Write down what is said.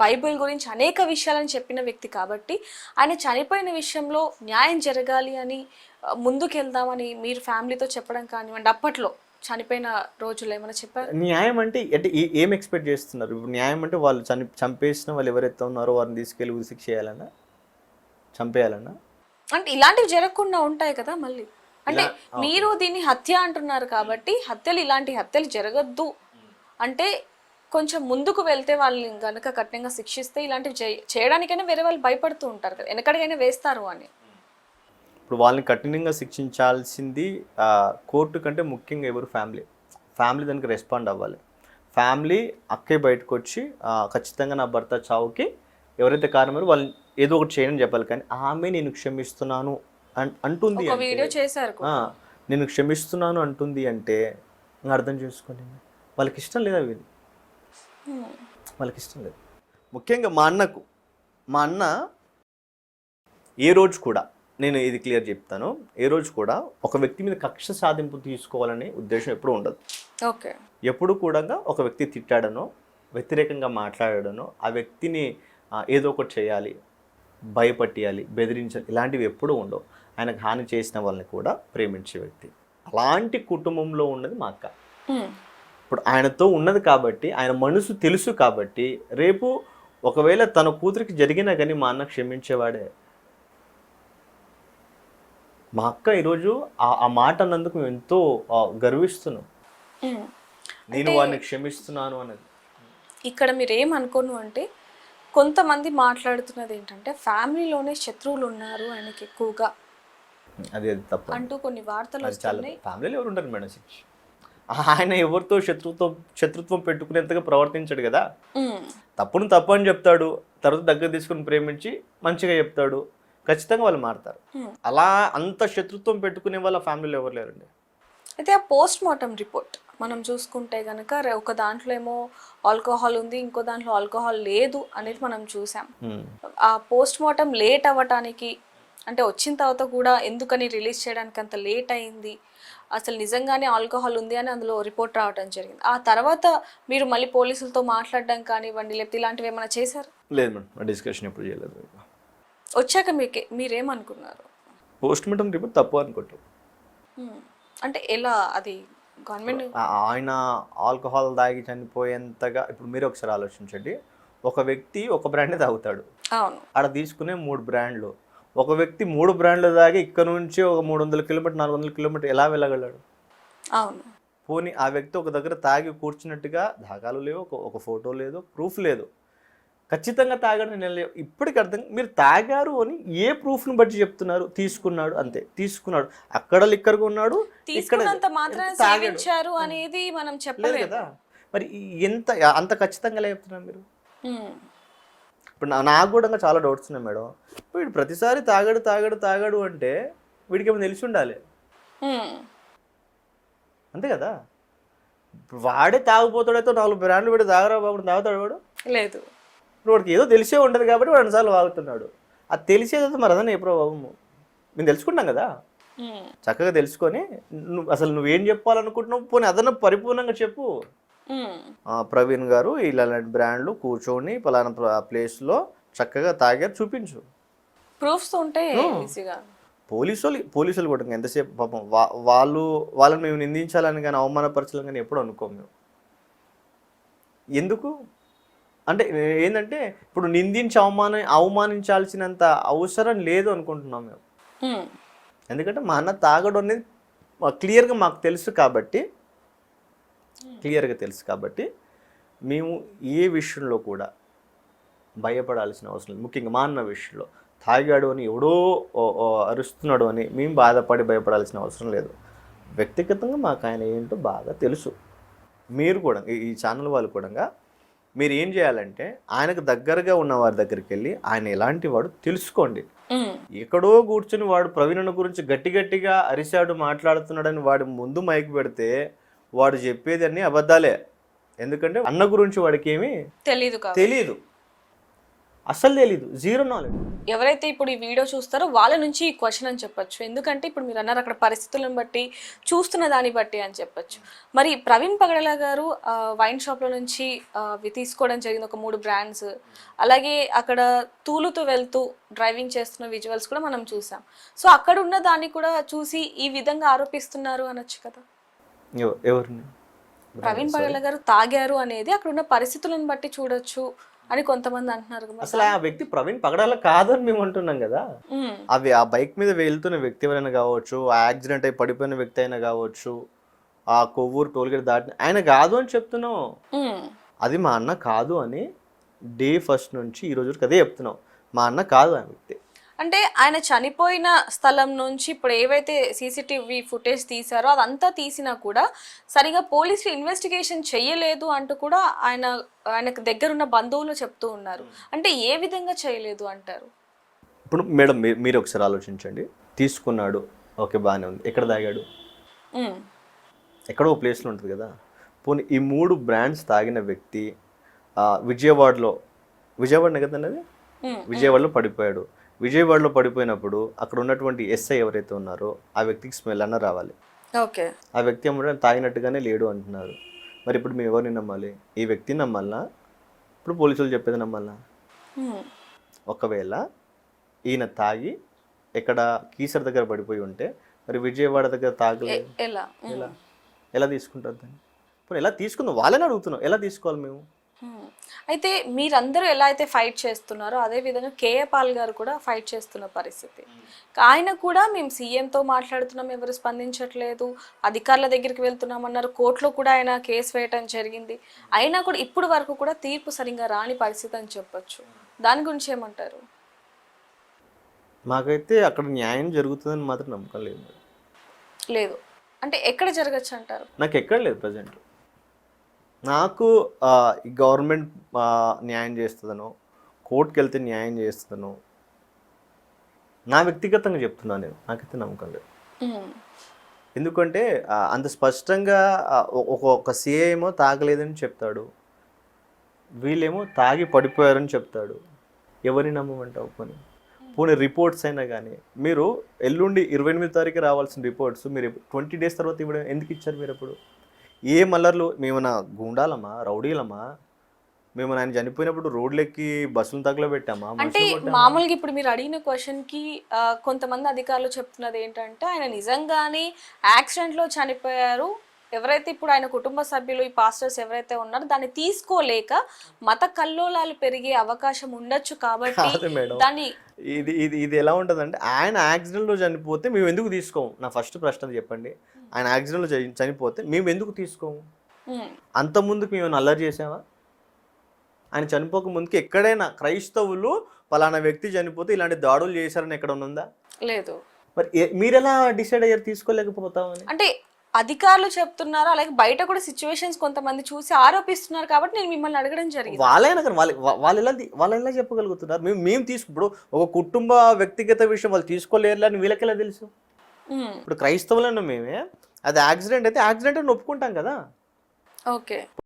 Bible గురించి అనేక విషయాలను చెప్పిన వ్యక్తి కాబట్టి ఆయన చనిపోయిన విషయంలో న్యాయం జరగాలి అని ముందుకెళ్దామని మీరు ఫ్యామిలీతో చెప్పడం కానివ్వండి, అప్పట్లో చనిపోయిన రోజులు ఏమైనా చెప్పారు? న్యాయం అంటే అంటే ఏం ఎక్స్పెక్ట్ చేస్తున్నారు? ఇప్పుడు న్యాయం అంటే వాళ్ళు చంపేసిన వాళ్ళు ఎవరైతే ఉన్నారో వారిని తీసుకెళ్ళి ఉరిశిక్ష చేయాలన్నా, చంపేయాలన్నా? అంటే ఇలాంటివి జరగకుండా ఉంటాయి కదా మళ్ళీ. అంటే మీరు దీన్ని హత్య అంటున్నారు కాబట్టి ఇలాంటి హత్యలు జరగద్దు అంటే కొంచెం ముందుకు వెళ్తే వాళ్ళని గనక కఠినంగా శిక్షిస్తే ఇలాంటివి చేయడానికైనా వేరే వాళ్ళు భయపడుతూ ఉంటారు కదా, ఎనకడికైనా వేస్తారు అని. ఇప్పుడు వాళ్ళని కఠినంగా శిక్షించాల్సింది కోర్టు కంటే ముఖ్యంగా ఎవరు? ఫ్యామిలీ దానికి రెస్పాండ్ అవ్వాలి. ఫ్యామిలీ అక్కే బయటకు వచ్చి ఖచ్చితంగా నా భర్త చావుకి ఎవరైతే కారణమో వాళ్ళని ఏదో ఒకటి చేయని చెప్పాలి. కానీ ఆమె నేను క్షమిస్తున్నాను అంటుంది, వీడియో చేశారు, నేను క్షమిస్తున్నాను అంటుంది అంటే అర్థం చేసుకోండి, వాళ్ళకి ఇష్టం లేదా? వీళ్ళు వాళ్ళకి ఇష్టం లేదు. ముఖ్యంగా మా అన్న ఏ రోజు కూడా, నేను ఇది క్లియర్ చెప్తాను, ఏ రోజు కూడా ఒక వ్యక్తి మీద కక్ష సాధింపు తీసుకోవాలనే ఉద్దేశం ఎప్పుడూ ఉండదు. ఓకే. ఎప్పుడు కూడా ఒక వ్యక్తి తిట్టాడనో, వ్యతిరేకంగా మాట్లాడాడనో ఆ వ్యక్తిని ఏదో ఒకటి చేయాలి, భయపట్టియాలి, బెదిరించాలి, ఇలాంటివి ఎప్పుడూ ఉండవు. ఆయనకు హాని చేసిన వాళ్ళని కూడా ప్రేమించే వ్యక్తి. అలాంటి కుటుంబంలో ఉన్నది మా అక్క. ఇప్పుడు ఆయనతో ఉన్నది కాబట్టి, ఆయన మనసు తెలుసు కాబట్టి, రేపు ఒకవేళ తన కూతురికి జరిగినా కానీ మా అన్న క్షమించేవాడే. మా అక్క ఈరోజు ఆ మాట అన్నందుకు మేము ఎంతో గర్విస్తున్నాం. నేను వాడిని క్షమిస్తున్నాను అన్నది. ఇక్కడ మీరు ఏమనుకోను అంటే, కొంతమంది మాట్లాడుతున్నది ఏంటంటే ఫ్యామిలీలోనే శత్రువులు ఉన్నారు ఆయనకి ఎక్కువగా, అది తప్ప అంటూ కొన్ని వార్తలు వస్తున్నాయి. ఫ్యామిలీలో ఎవరు ఉంటారు మేడం? ఆయన ఎవరితో శత్రుత్వం పెట్టుకునేంతగా ప్రవర్తించాడు కదా. తప్పును తప్పు అని చెప్తాడు, తర్వాత దగ్గర తీసుకుని ప్రేమించి మంచిగా చెప్తాడు, ఖచ్చితంగా వాళ్ళు మారుతారు. అలా అంత శత్రుత్వం పెట్టుకునే వాళ్ళ ఫ్యామిలీలో ఎవరు లేరండి. అయితే ఆ పోస్ట్ మార్టం రిపోర్ట్ మనం చూసుకుంటే కనుక ఒక దాంట్లో ఏమో ఆల్కహాల్ ఉంది, ఇంకో దాంట్లో ఆల్కహాల్ లేదు అనేది మనం చూసాం. ఆ పోస్ట్ మార్టం లేట్ అవ్వటానికి అంటే వచ్చిన తర్వాత కూడా ఎందుకని రిలీజ్ చేయడానికి అంత లేట్ అయింది, అసలు నిజంగానే ఆల్కహాల్ ఉంది అని అందులో రిపోర్ట్ రావడం జరిగింది. ఆ తర్వాత మీరు మళ్ళీ పోలీసులతో మాట్లాడడం కానివ్వండి, లేకపోతే ఇలాంటివి ఏమైనా చేశారు? లేదు మేడం, డిస్కషన్ ఎప్పుడు చేయలేదు. వచ్చాక మీరేమనుకున్నారు? పోస్ట్ మార్టం రిపోర్ట్ తప్పు అనుకుంటారు. అంటే ఎలా అది గవర్నమెంట్? ఆయన ఆల్కహాల్ తాగి చనిపోయేంతగా, ఇప్పుడు మీరు ఒకసారి ఆలోచించండి, ఒక వ్యక్తి ఒక బ్రాండే తాగుతాడు, అవును, ఆడ తీసుకునే 3 బ్రాండ్లు. ఒక వ్యక్తి 3 బ్రాండ్లు తాగి ఇక్కడ నుంచి ఒక 300 కిలోమీటర్ 400 కిలోమీటర్ ఎలా వెళ్ళగలడు? అవును. పోనీ ఆ వ్యక్తి ఒక దగ్గర తాగి కూర్చున్నట్టుగా దాఖలు లేవు, ఒక ఫోటో లేదు, ప్రూఫ్ లేదు. ఖచ్చితంగా తాగాడు నేను ఇప్పటికి అర్థం. మీరు తాగారు అని ఏ ప్రూఫ్ని బట్టి చెప్తున్నారు? తీసుకున్నాడు అంతే, తీసుకున్నాడు, అక్కడ లిక్కర్గా ఉన్నాడు, తాగించారు అనేది మనం చెప్పలేదు కదా. మరి అంత ఖచ్చితంగా చెప్తున్నారు మీరు? ఇప్పుడు నాకు కూడా చాలా డౌట్స్ ఉన్నాయి మేడం. వీడు ప్రతిసారి తాగాడు అంటే వీడికి ఏమైనా తెలిసి ఉండాలి, అంతే కదా. వాడే తాగిపోతాడైతే 4 బ్రాండ్లు వీడు తాగరా బాబు, తాగుతాడు వాడు? లేదు. వాడికి ఏదో తెలిసే ఉంటుంది కాబట్టి వాడు 2 సార్లు వాగుతున్నాడు. అది తెలిసేది మరి అదన్నా ఏ ప్రభావము మేము తెలుసుకుంటాం కదా. చక్కగా తెలుసుకొని అసలు నువ్వేం చెప్పాలనుకుంటున్నావు, పోనీ అదన్నా పరిపూర్ణంగా చెప్పు. ప్రవీణ్ గారు ఇలాంటి బ్రాండ్లు కూర్చొని పలానా ప్లేస్లో చక్కగా తాగారు, చూపించు, ప్రూఫ్స్ ఉంటే. పోలీసులు కూడా ఎంతసేపు పాపం వాళ్ళని మేము నిందించాలని కానీ అవమానపరచాలని కానీ ఎప్పుడు అనుకోము మేము. ఎందుకు అంటే ఏంటంటే ఇప్పుడు నిందించి అవమానించాల్సినంత అవసరం లేదు అనుకుంటున్నాం మేము. ఎందుకంటే మా అన్న తాగడం అనేది క్లియర్గా మాకు తెలుసు కాబట్టి, మేము ఏ విషయంలో కూడా భయపడాల్సిన అవసరం లేదు. ముఖ్యంగా మా అన్న విషయంలో తాగాడు అని ఎవడో అరుస్తున్నాడు అని మేము బాధపడి భయపడాల్సిన అవసరం లేదు. వ్యక్తిగతంగా మాకు ఆయన ఏంటో బాగా తెలుసు. మీరు కూడా ఈ ఛానల్ వాళ్ళు కూడా మీరు ఏం చేయాలంటే ఆయనకు దగ్గరగా ఉన్న వారి దగ్గరికి వెళ్ళి ఆయన ఎలాంటి వాడు తెలుసుకోండి. ఎక్కడో కూర్చుని వాడు ప్రవీణ్ గురించి గట్టిగా అరిశాడు మాట్లాడుతున్నాడని వాడి ముందు మైక్ పెడితే వాడు చెప్పేది అన్నీ అబద్ధాలే. ఎందుకంటే అన్న గురించి వాడికి ఏమీ తెలీదు. అస్సలు తెలీదు, జీరో నాలెడ్జ్. ఎవరైతే ఇప్పుడు ఈ వీడియో చూస్తారో వాళ్ళ నుంచి ఈ క్వశ్చన్ అని చెప్పొచ్చు. ఎందుకంటే ఇప్పుడు మీరు అన్నారు అక్కడ పరిస్థితులను బట్టి, చూస్తున్న దాన్ని బట్టి అని చెప్పొచ్చు. మరి ప్రవీణ్ పగడాల గారు వైన్ షాప్లో నుంచి తీసుకోవడం జరిగింది ఒక 3 బ్రాండ్స్. అలాగే అక్కడ తూలుతూ వెళ్తూ డ్రైవింగ్ చేస్తున్న విజువల్స్ కూడా మనం చూసాం. సో అక్కడ ఉన్న దాన్ని కూడా చూసి ఈ విధంగా ఆరోపిస్తున్నారు అనొచ్చు కదా. ఎవరిని? ప్రవీణ్ పగడాల గారు తాగారు అనేది అక్కడ ఉన్న పరిస్థితులను బట్టి చూడొచ్చు అని కొంతమంది అంటున్నారు కదా. అసలు ఆ వ్యక్తి ప్రవీణ్ పగడాల కాదు అని మేము అంటున్నాం కదా. అవి ఆ బైక్ మీద వెళ్తున్న వ్యక్తి ఎవరైనా కావచ్చు, ఆ యాక్సిడెంట్ అయి పడిపోయిన వ్యక్తి అయినా కావచ్చు, ఆ కొవ్వూరు టోల్గేట్ దాటిన ఆయన కాదు అని చెప్తున్నాం. అది మా అన్న కాదు అని డే ఫస్ట్ నుంచి ఈ రోజు అదే చెప్తున్నాం. మా అన్న కాదు ఆ వ్యక్తి. అంటే ఆయన చనిపోయిన స్థలం నుంచి ఇప్పుడు ఏవైతే సీసీటీవీ ఫుటేజ్ తీశారో అదంతా తీసినా కూడా సరిగా పోలీసులు ఇన్వెస్టిగేషన్ చెయ్యలేదు అంటూ కూడా ఆయనకు దగ్గరున్న బంధువులు చెప్తూ ఉన్నారు. అంటే ఏ విధంగా చేయలేదు అంటారు? ఇప్పుడు మేడం మీరు ఒకసారి ఆలోచించండి. తీసుకున్నాడు, ఓకే బాగానే ఉంది. ఎక్కడ తాగాడు? ఎక్కడో ప్లేస్లో ఉంటుంది కదా. పోనీ ఈ 3 బ్రాండ్స్ తాగిన వ్యక్తి విజయవాడనే కదండి అది, విజయవాడలో పడిపోయాడు. విజయవాడలో పడిపోయినప్పుడు అక్కడ ఉన్నటువంటి ఎస్ఐ ఎవరైతే ఉన్నారో ఆ వ్యక్తికి స్మెల్ అన్న రావాలి. ఓకే, ఆ వ్యక్తి ఏమంటే తాగినట్టుగానే లేడు అంటున్నారు. మరి ఇప్పుడు మేము ఎవరిని నమ్మాలి? ఈ వ్యక్తిని నమ్మాలనా, ఇప్పుడు పోలీసులు చెప్పేది నమ్మాలనా? ఒకవేళ ఈయన తాగి ఎక్కడ కీసర్ దగ్గర పడిపోయి ఉంటే మరి విజయవాడ దగ్గర తాగలేదు, ఎలా తీసుకుంటారు దాన్ని? ఇప్పుడు ఎలా తీసుకుందాం వాళ్ళని అడుగుతున్నాం, ఎలా తీసుకోవాలి మేము? అయితే మీరందరూ ఎలా అయితే ఫైట్ చేస్తున్నారో అదే విధంగా కేఏ పాల్ గారు కూడా ఫైట్ చేస్తున్న పరిస్థితి. ఆయన కూడా మేము సీఎంతో మాట్లాడుతున్నాం, ఎవరు స్పందించట్లేదు, అధికారుల దగ్గరికి వెళ్తున్నామన్నారు, కోర్టులో కూడా ఆయన కేసు వేయటం జరిగింది. అయినా కూడా ఇప్పుడు వరకు కూడా తీర్పు సరిగ్గా రాని పరిస్థితి అని చెప్పొచ్చు. దాని గురించి ఏమంటారు? మాకైతే అక్కడ న్యాయం జరుగుతుందని మాత్రం నమ్మకం లేదు. అంటే ఎక్కడ జరగచ్చు అంటారు? నాకు ఎక్కడ లేదు ప్రజెంట్. నాకు ఈ గవర్నమెంట్ న్యాయం చేస్తుందనో, కోర్టుకి వెళ్తే న్యాయం చేస్తుందనో నా వ్యక్తిగతంగా చెప్తున్నాను నేను, నాకైతే నమ్మకం లేదు. ఎందుకంటే అంత స్పష్టంగా ఒక సిఐ ఏమో తాగలేదని చెప్తాడు, వీళ్ళేమో తాగి పడిపోయారని చెప్తాడు. ఎవరిని నమ్మమంటావు? పోనీ రిపోర్ట్స్ అయినా కానీ మీరు ఎల్లుండి 28 తారీఖు రావాల్సిన రిపోర్ట్స్ మీరు 20 days తర్వాత ఇవ్వడం ఎందుకు ఇచ్చారు? మీరు అప్పుడు ఏ మల్లర్లు? మేమన్నా గుండాలమ్మా, రౌడీలమ్మా? మేము ఆయన చనిపోయినప్పుడు రోడ్లెక్కి బస్సులు తగలబెట్టామా? అంటే మామూలుగా ఇప్పుడు మీరు అడిగిన క్వశ్చన్కి కొంతమంది అధికారులు చెప్తున్నది ఏంటంటే ఆయన నిజంగానే యాక్సిడెంట్లో చనిపోయారు. ఎవరైతే ఇప్పుడు ఆయన కుటుంబ సభ్యులు ఈ పాస్టర్స్ ఎవరైతే ఉన్నారో దాన్ని తీసుకోలేక మత కల్లోలాలు పెరిగే అవకాశం ఉండొచ్చు కాబట్టి దాన్ని ఇది ఎలా ఉంటుందంటే ఆయన యాక్సిడెంట్లో చనిపోతే మేము ఎందుకు తీసుకోము? నా ఫస్ట్ ప్రశ్న చెప్పండి. ఆయన యాక్సిడెంట్లో చనిపోతే మేము ఎందుకు తీసుకోము? అంత ముందుకు మేము అల్లరి చేసామా? ఆయన చనిపోక ముందుకి ఎక్కడైనా క్రైస్తవులు పలానా వ్యక్తి చనిపోతే ఇలాంటి దాడులు చేశారని ఎక్కడ ఉందా? లేదు. మరి మీరు ఎలా డిసైడ్ అయ్యారు తీసుకోలేకపోతామని? అంటే అధికారులు చెప్తున్నారు, అలాగే బయట కూడా సిచ్యువేషన్స్ కొంతమంది చూసి ఆరోపిస్తున్నారు కాబట్టి నేను మిమ్మల్ని అడగడం జరిగింది. వాళ్ళైనా కానీ వాళ్ళు ఎలా చెప్పగలుగుతున్నారు? మేము ఇప్పుడు ఒక కుటుంబ వ్యక్తిగత విషయం వాళ్ళు తీసుకోలేరు అని వీళ్ళకి ఎలా తెలుసు? ఇప్పుడు క్రైస్తవులను మేమే అది యాక్సిడెంట్ అయితే యాక్సిడెంట్ అని ఒప్పుకుంటాం కదా. ఓకే.